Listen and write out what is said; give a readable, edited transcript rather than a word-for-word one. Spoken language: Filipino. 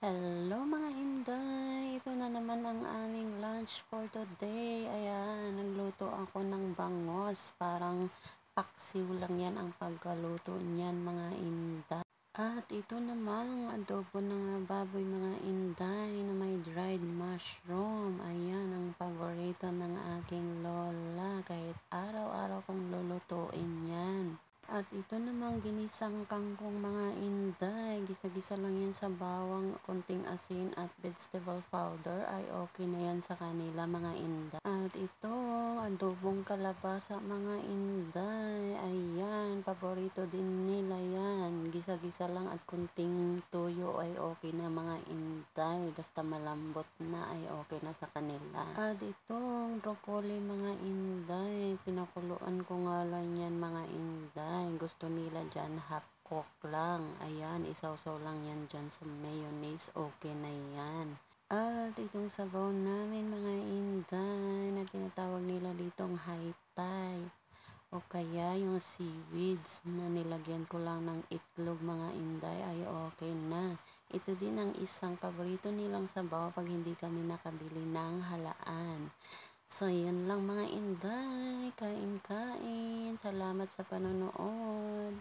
Hello mga Inday! Ito na naman ang aming lunch for today. Ayan, nagluto ako ng bangos. Parang paksiw lang yan ang pagkaluto niyan mga Inday. At ito namang adobo ng baboy mga Inday na may dried mushroom. Ayan, ang paborito ng aking lola. Kahit araw-araw kong lulutuin yan. At ito namang ginisang kangkong mga Inday. Gisa-gisa lang yan sa bawang, konting asin at vegetable powder ay okay na yan sa kanila mga Inday. At ito, adobong kalabasa mga Inday. Ayan, paborito din nila yan. Gisa-gisa lang at konting tuyo ay okay na mga Inday. Basta malambot na ay okay na sa kanila. At itong broccoli mga Inday, pinakuluan ko nga lang yan mga Inday. Gusto nila dyan half cook lang. Ayan, isawsaw lang yan dyan sa mayonnaise. Okay na yan. At itong sabaw namin mga Inday na tinatawag nila ditong high-tie. O kaya yung seaweeds na nilagyan ko lang ng itlog mga Inday ay okay na. Ito din ang isang paborito nilang sabaw pag hindi kami nakabili ng halaan. So, yun lang mga Inday. Kain-kain. Salamat sa panonood.